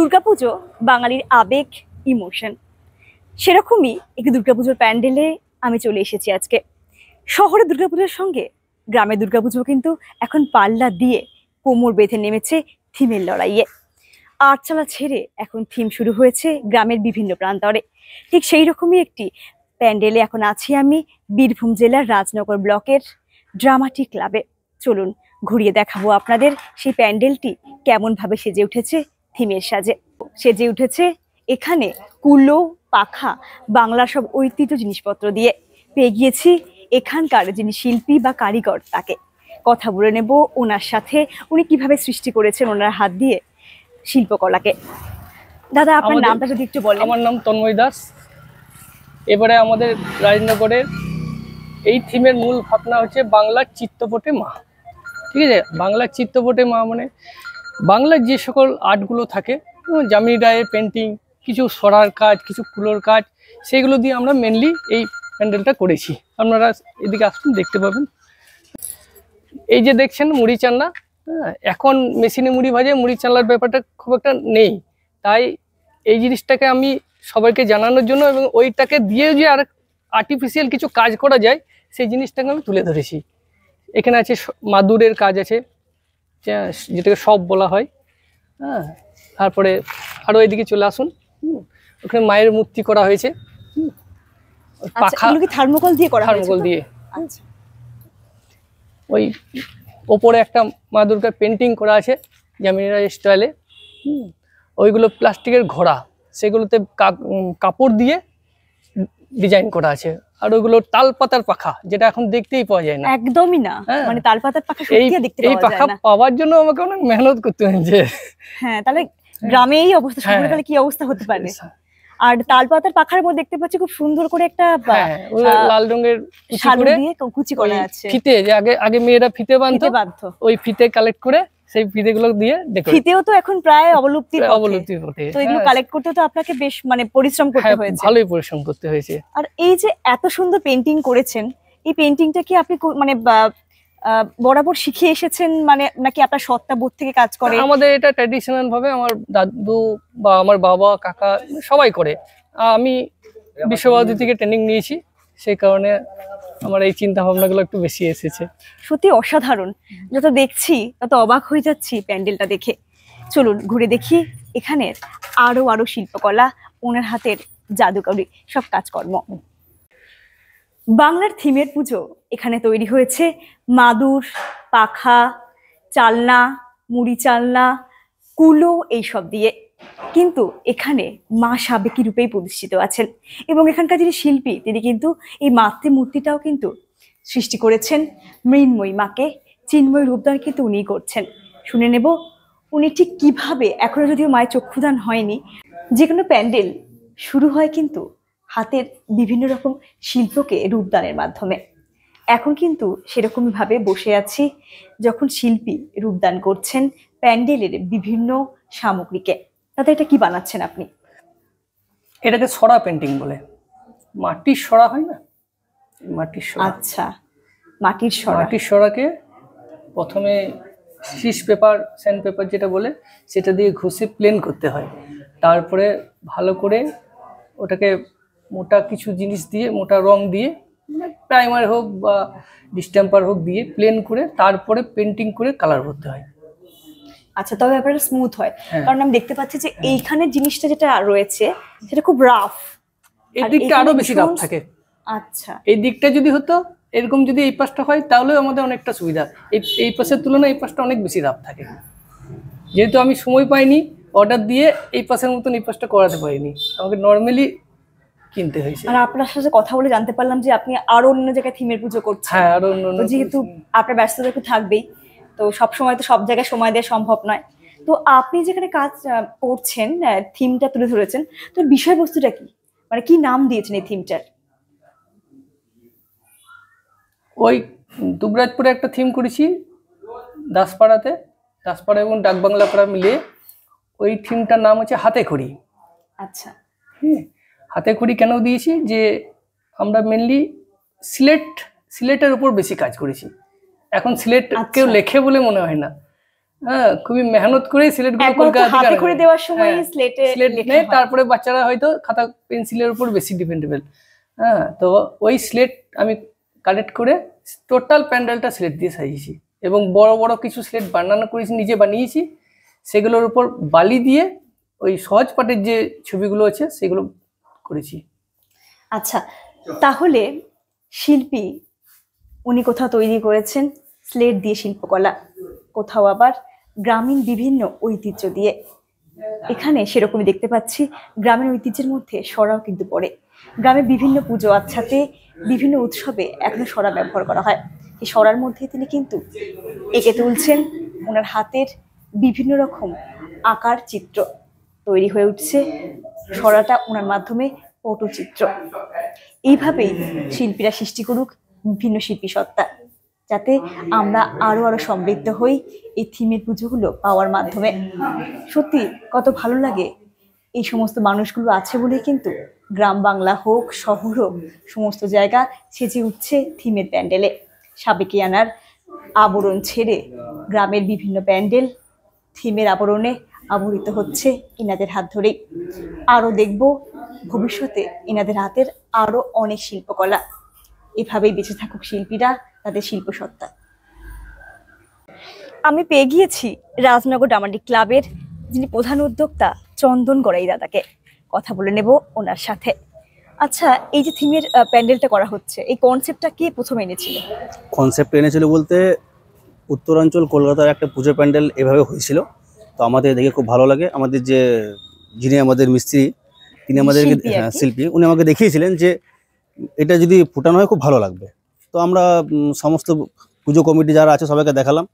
দুর্গাপুজো বাঙালির আবেগ, ইমোশন। সেরকমই একটি দুর্গাপুজোর প্যান্ডেলে আমি চলে এসেছি আজকে। শহরের দুর্গাপুজোর সঙ্গে গ্রামের দুর্গাপুজো কিন্তু এখন পাল্লা দিয়ে কোমর বেঁধে নেমেছে থিমের লড়াইয়ে। আটচালা ছেড়ে এখন থিম শুরু হয়েছে গ্রামের বিভিন্ন প্রান্তরে। ঠিক সেই রকমই একটি প্যান্ডেলে এখন আছি আমি বীরভূম জেলার রাজনগর ব্লকের ড্রামাটিক ক্লাবে। চলুন ঘুরিয়ে দেখাবো আপনাদের সেই প্যান্ডেলটি কেমনভাবে সেজে উঠেছে থিমের সাজে। সেজে উঠেছে এখানে কুলো, পাখা, বাংলার সব ঐতিহ্য জিনিসপত্র দিয়ে। পেয়ে গিয়েছি এখানকার যিনি শিল্পী বা কারিগর, তাকে কথা বলে নেব ওনার সাথে, উনি কিভাবে সৃষ্টি করেছেন ওনার হাত দিয়ে শিল্পকলাকে। দাদা, আপনার নামটা যদি একটু বলেন। আমার নাম তন্ময় দাস। এবারে আমাদের রাজনগরের এই থিমের মূল ভাবনা হচ্ছে বাংলার চিত্তপটে মা। ঠিক আছে, বাংলার চিত্তপটে মা মানে বাংলার যে সকল আর্টগুলো থাকে, যামিনী রায়ের পেন্টিং, কিছু সরার কাজ, কিছু কুলোর কাজ, সেগুলো দিয়ে আমরা মেনলি এই প্যান্ডেলটা করেছি। আপনারা এদিকে আসুন, দেখতে পাবেন। এই যে দেখছেন মুড়ি চালনা, এখন মেশিনে মুড়ি ভাজে, মুড়ি চালনার ব্যাপারটা খুব একটা নেই। তাই এই জিনিসটাকে আমি সবাইকে জানানোর জন্য এবং ওইটাকে দিয়ে যে আর আর্টিফিশিয়াল কিছু কাজ করা যায়, সেই জিনিসটাকে আমি তুলে ধরেছি। এখানে আছে মাদুরের কাজ আছে, যেটাকে সব বলা হয়। হ্যাঁ, তারপরে আরও এদিকে চলে আসুন, ওখানে মায়ের মূর্তি করা হয়েছে। পাখা থার্মোকল দিয়ে করা, থার্মোকল দিয়ে। ওই ওপরে একটা মা দুর্গার পেন্টিং করা আছে যামিনী রায়ের স্টাইলে। ওইগুলো প্লাস্টিকের ঘোড়া, সেগুলোতে কাপড় দিয়ে ডিজাইন করা আছে। আর ওইগুলো তালপাতার পাখা, যেটা এখন দেখতেই পাওয়া যায় না। একদমই না, মানে তালপাতার পাখা সত্যি দেখতে পাওয়া যায় না। এই পাখা পাওয়ার জন্য আমাকে অনেক মেহনত করতে হয়েছে। হ্যাঁ, তাহলে গ্রামে এই অবস্থা, শহরে তাহলে কি অবস্থা হতে পারে। আর তালপাতার পাখার মধ্যে দেখতে পাচ্ছি খুব সুন্দর করে একটা লাল রঙের কুচি করা আছে। ফিতে, যে আগে মেয়েরা ফিতে বাঁধতো, ওই ফিতে কালেক্ট করে সেই ফিতেগুলো দিয়ে ডেকোরেট। ফিতেও তো এখন প্রায় অবলুপ্তির পথে। তো এগুলো কালেক্ট করতে তো আপনাকে বেশ পরিশ্রম করতে হয়েছে। ভালোই পরিশ্রম করতে হয়েছে। আর এই যে এত সুন্দর পেন্টিং করেছেন, এই পেন্টিংটা কি আপনি বরাবর শিখে এসেছেন, নাকি আপনার সত্তাবোধ থেকে কাজ করে? আমাদের এটা ট্র্যাডিশনাল ভাবে আমার দাদু বা আমার বাবা, কাকা সবাই করে। আমি বিশ্বভারতী থেকে ট্রেনিং নিয়েছি, সেই কারণে আমার এই চিন্তা ভাবনাগুলো একটু বেশি এসেছে। সত্যি অসাধারণ, যত দেখছি তত অবাক হয়ে যাচ্ছি প্যান্ডেলটা দেখে। চলুন ঘুরে দেখি এখানের আরো শিল্পকলা, ওনার হাতের জাদুকরি সব কাজকর্ম। বাংলার থিমের পুজো এখানে তৈরি হয়েছে মাদুর, পাখা, চালনা, মুড়ি চালনা, কুলো এইসব দিয়ে। কিন্তু এখানে মা সাবেকি রূপেই প্রতিষ্ঠিত আছেন এবং এখানকার যিনি শিল্পী, তিনি কিন্তু এই মাতৃমূর্তিটাও কিন্তু সৃষ্টি করেছেন মৃন্ময়ী মাকে। চিন্ময় রূপদান কিন্তু উনিই করছেন। শুনে নেব উনি ঠিক কিভাবে, এখনো যদিও মায়ের চক্ষুদান হয়নি, যে কোনো প্যান্ডেল শুরু হয় কিন্তু হাতের বিভিন্ন রকম শিল্পকে রূপদানের মাধ্যমে। এখন কিন্তু সেরকমই ভাবে বসে আছি যখন শিল্পী রূপদান করছেন প্যান্ডেলের বিভিন্ন সামগ্রীকে। তাতে এটা কি বানাচ্ছেন আপনি? এটাকে সরা পেন্টিং বলে। মাটির সরা হয় না, মাটির সরা। আচ্ছা, মাটির সরা। মাটির সরাকে প্রথমে শিস পেপার, স্যান্ড পেপার যেটা বলে, সেটা দিয়ে ঘষে প্লেন করতে হয়। তারপরে ভালো করে ওটাকে মোটা কিছু জিনিস দিয়ে, মোটা রং দিয়ে, প্রাইমার হোক বা ডিস্টেম্পার হোক দিয়ে প্লেন করে তারপরে পেন্টিং করে কালার করতে হয়। আচ্ছা, তবে ব্যাপারটা স্মুথ হয়। কারণ আমি দেখতে পাচ্ছি যে এইখানের জিনিসটা যেটা রয়েছে সেটা খুব রাফ, এই দিকটা আরো বেশি রাফ থাকে। আচ্ছা, এই দিকটা যদি হতো এরকম, যদি এই পাশটা হয় তাহলে আমাদের অনেকটা সুবিধা। এই পাশের তুলনায় এই পাশটা অনেক বেশি রাফ থাকে। যেহেতু আমি সময় পাইনি অর্ডার দিয়ে এই পাশের মতন এই পাশটা করাতে পারিনি, আমাকে নর্মালি কিনতে হয়েছে। আর আপনার সাথে কথা বলে জানতে পারলাম যে আপনি আরো অন্য জায়গায় থিমের পুজো করছেন। হ্যাঁ, আরো অন্য, যেহেতু আপনার ব্যস্ততা একটু থাকবেই, তো সব সময় তো সব জায়গায় সময় দেওয়া সম্ভব নয়। তো আপনি যেখানে কাজ করছেন, থিমটা তুলে ধরেছেন, তো বিষয়বস্তুটা কি, কি নাম দিয়েছেন এই থিমটার? ওই দুবরাজপুরে একটা থিম করেছি দাসপাড়াতে, দাসপাড়া এবং ডাকবাংলা পাড়া মিলিয়ে। ওই থিমটার নাম হচ্ছে হাতে খড়ি। আচ্ছা, হাতে খড়ি কেন দিয়েছি, যে আমরা মেনলি সিলেটের উপর বেশি কাজ করেছি। এখন সিলেট কেউ লেখে বলে মনে হয় না, হ্যাঁ, খুবই মেহনত করে সিলেট গুলো একমাত্র কলকাতা থেকে হাতে আনা করে যায়। দেওয়ার সময় হ্যাঁ, স্লেটে স্লেট লেখা নেই, হয়। তারপরে বাচ্চারা হয়তো খাতা পেন্সিলের উপর বেশি ডিপেন্ডেবল। হ্যাঁ, তো ওই স্লেট আমি কালেক্ট করে টোটাল প্যান্ডেলটা স্লেট দিয়ে সাজিয়েছি, এবং বড় বড় কিছু স্লেট বানানো করেছি, নিজে বানিয়েছি। সেগুলোর উপর বালি দিয়ে ওই সহজ পাটের যে ছবিগুলো আছে সেগুলো করেছি। আচ্ছা, তাহলে শিল্পী উনি কোথাও তৈরি করেছেন স্লেট দিয়ে শিল্পকলা, কোথাও আবার গ্রামীণ বিভিন্ন ঐতিহ্য দিয়ে। এখানে সেরকমই দেখতে পাচ্ছি গ্রামের ঐতিহ্যের মধ্যে সরাও কিন্তু পড়ে। গ্রামে বিভিন্ন পুজো আচ্ছাতে বিভিন্ন উৎসবে এখনো সরা ব্যবহার করা হয়। এই সরার মধ্যে তিনি কিন্তু এঁকে তুলছেন ওনার হাতের বিভিন্ন রকম আকার চিত্র, তৈরি হয়ে উঠছে সরাটা ওনার মাধ্যমে পটচিত্র। এইভাবেই শিল্পীরা সৃষ্টি করুক বিভিন্ন শিল্পী সত্তা, যাতে আমরা আরো আরো সমৃদ্ধ হই এই থিমের পুজোগুলো পাওয়ার মাধ্যমে। সত্যি কত ভালো লাগে, এই সমস্ত মানুষগুলো আছে বলেই কিন্তু গ্রাম বাংলা হোক শহর হোক সমস্ত জায়গা সেজে উঠছে থিমের প্যান্ডেলে। সাবেকিয়ানার আবরণ ছেড়ে গ্রামের বিভিন্ন প্যান্ডেল থিমের আবরণে আবরিত হচ্ছে ইনাদের হাত ধরেই। আরো দেখব ভবিষ্যতে ইনাদের হাতের আরো অনেক শিল্পকলা। এভাবেই বেঁচে থাকুক শিল্পীরা তাদের শিল্পসত্তা। আমি পেয়ে গিয়েছি রাজনগর ড্রামাটিক ক্লাবের যিনি প্রধান উদ্যোক্তা চন্দন গড়াই দাদাকে, কথা বলে নেব ওনার সাথে। আচ্ছা, এই যে থিমের প্যান্ডেলটা করা হচ্ছে, এই কনসেপ্টটা কে প্রথম এনেছিল? কনসেপ্ট এনেছিল বলতে উত্তরাঞ্চল কলকাতার একটা পুজো প্যান্ডেল এভাবে হয়েছিল, তো আমাদের দেখে খুব ভালো লাগে। আমাদের যিনি আমাদের মিস্ত্রি, তিনি আমাদেরকে শিল্পী আর কি। শিল্পী, উনি আমাকে দেখিয়েছিলেন যে এটা যদি ফুটানো হয় খুব ভালো লাগবে। তো আমরা সমস্ত পুজো কমিটি যারা আছে সবাইকে দেখালাম,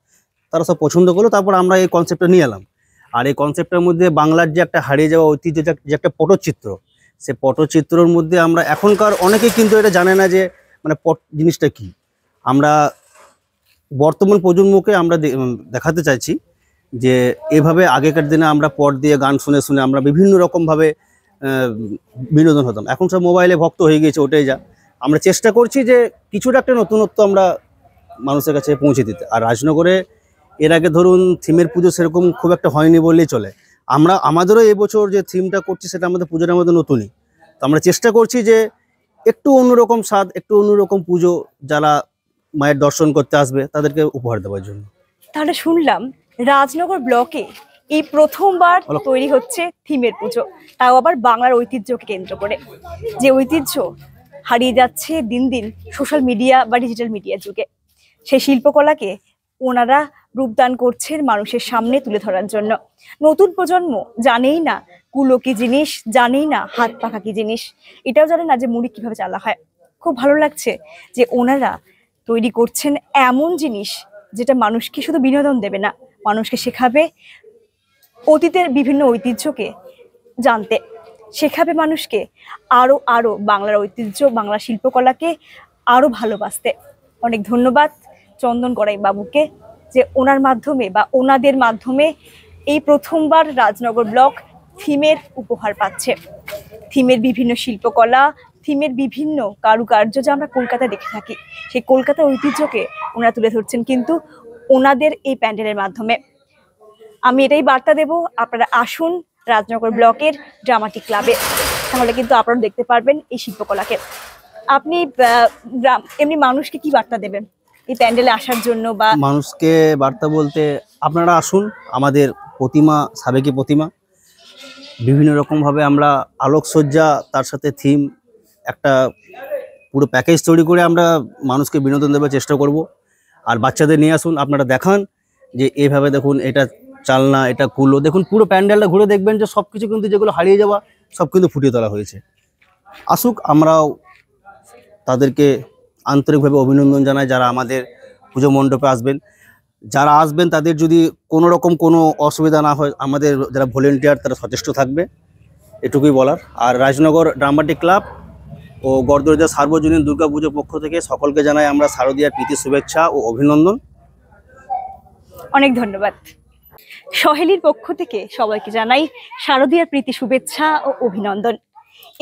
তারা সব পছন্দ করলো। তারপর আমরা এই কনসেপ্টটা নিয়ে এলাম। আর এই কনসেপ্টের মধ্যে বাংলার যে একটা হারিয়ে যাওয়া ঐতিহ্য, যে একটা পটচিত্র, সে পটচিত্রর মধ্যে আমরা এখনকার অনেকেই কিন্তু এটা জানে না যে মানে পট জিনিসটা কি। আমরা বর্তমান প্রজন্মকে আমরা দেখাতে চাইছি যে এভাবে আগেকার দিনে আমরা পট দিয়ে গান শুনে শুনে আমরা বিভিন্ন রকমভাবে বিনোদন হতাম। এখন সব মোবাইলে ভক্ত হয়ে গিয়েছে, ওটাই যা। আমরা চেষ্টা করছি যে কিছুটা একটা নতুনত্ব আমরা মানুষের কাছে পৌঁছে দিতে। আর রাজনগরে এর আগে ধরুন থিমের পুজো সেরকম খুব একটা হয়নি বললেই চলে। আমাদেরও এবছর যে থিমটা করছি সেটা আমাদের পুজোটা আমাদের নতুনই। তো আমরা চেষ্টা করছি যে একটু অন্যরকম স্বাদ, একটু অন্যরকম পুজো যারা মায়ের দর্শন করতে আসবে তাদেরকে উপহার দেওয়ার জন্য। তাহলে শুনলাম রাজনগর ব্লকে এই প্রথমবার তৈরি হচ্ছে থিমের পুজো, তাও আবার বাংলার ঐতিহ্যকে কেন্দ্র করে। যে ঐতিহ্য হারিয়ে যাচ্ছে দিন দিন সোশ্যাল মিডিয়া বা ডিজিটাল মিডিয়া যুগে, সেই শিল্পকলাকে ওনারা রূপদান করছেন মানুষের সামনে তুলে ধরার জন্য। নতুন প্রজন্ম জানেই না কুলো কি জিনিস, জানেই না হাত পাখা কি জিনিস, এটাও জানে না যে মুড়ি কিভাবে চালা হয়। খুব ভালো লাগছে যে ওনারা তৈরি করছেন এমন জিনিস যেটা মানুষকে শুধু বিনোদন দেবে না, মানুষকে শেখাবে অতীতের বিভিন্ন ঐতিহ্যকে জানতে, শেখাবে মানুষকে আরো আরো বাংলার ঐতিহ্য বাংলা শিল্পকলাকে আরো ভালোবাসতে। অনেক ধন্যবাদ চন্দন গড়াই বাবুকে যে ওনার মাধ্যমে বা ওনাদের মাধ্যমে এই প্রথমবার রাজনগর ব্লক থিমের উপহার পাচ্ছে। থিমের বিভিন্ন শিল্পকলা, থিমের বিভিন্ন কারুকার্য যা আমরা কলকাতায় দেখে থাকি, সেই কলকাতার ঐতিহ্যকে ওনারা তুলে ধরছেন কিন্তু ওনাদের এই প্যান্ডেলের মাধ্যমে। আমি এটাই বার্তা দেব, আপনারা আসুন রাজনগর ব্লকের ড্রামাটিক ক্লাবে, তাহলে কিন্তু আপনারা দেখতে পারবেন এই শিল্পকলাকে। আপনি এমনি মানুষকে কি বার্তা দেবেন এই প্যান্ডেলে আসার জন্য? বা মানুষকে বার্তা বলতে আপনারা আসুন, আমাদের প্রতিমা সাবেকি প্রতিমা বিভিন্ন রকমভাবে আমরা আলোকসজ্জা তার সাথে থিম একটা পুরো প্যাকেজ তৈরি করে আমরা মানুষকে বিনোদন দেওয়ার চেষ্টা করব। আর বাচ্চাদের নিয়ে আসুন, আপনারা দেখান যে এইভাবে দেখুন এটা চালনা, এটা কুলো, দেখুন পুরো প্যান্ডেলটা ঘুরে দেখবেন যে সব কিছু কিন্তু যেগুলো হারিয়ে যাওয়া সব কিন্তু ফুটিয়ে তোলা হয়েছে। আসুক, আমরাও তাদেরকে আন্তরিকভাবে অভিনন্দন জানাই যারা আমাদের পুজো মণ্ডপে আসবেন। যারা আসবেন তাদের যদি কোনো রকম কোনো অসুবিধা না হয়, আমাদের যারা ভলেন্টিয়ার তারা সচেষ্ট থাকবে, এটুকুই বলার। আর রাজনগর ড্রামাটিক ক্লাব ও গড়দরজা সার্বজনীন দুর্গাপুজোর পক্ষ থেকে সকলকে জানাই আমরা শারদীয়ার প্রীতি শুভেচ্ছা ও অভিনন্দন। অনেক ধন্যবাদ। সহেলির পক্ষ থেকে সবাইকে জানাই শারদীয়ার প্রীতি শুভেচ্ছা ও অভিনন্দন।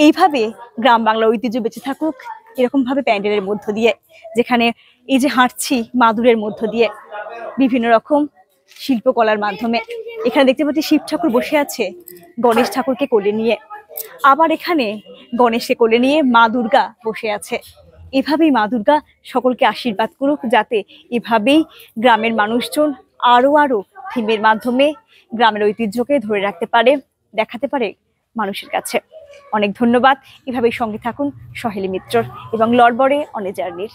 এইভাবে গ্রাম বাংলা ঐতিহ্য বেঁচে থাকুক এরকম ভাবে প্যান্ডেলের মধ্য দিয়ে, যেখানে এই যে হাঁটছি মাদুরের মধ্য দিয়ে বিভিন্ন রকম শিল্পকলার মাধ্যমে। এখানে দেখতে পাচ্ছি শিব ঠাকুর বসে আছে গণেশ ঠাকুরকে কোলে নিয়ে, আবার এখানে গণেশকে কোলে নিয়ে মা দুর্গা বসে আছে। এভাবেই মা দুর্গা সকলকে আশীর্বাদ করুক, যাতে এভাবেই গ্রামের মানুষজন আরো আরো থিমের মাধ্যমে গ্রামের ঐতিহ্যকে ধরে রাখতে পারে, দেখাতে পারে মানুষের কাছে। অনেক ধন্যবাদ। এভাবেই সঙ্গে থাকুন সহেলী মিত্রর এবং লড়বড়ে অন এ জার্নির।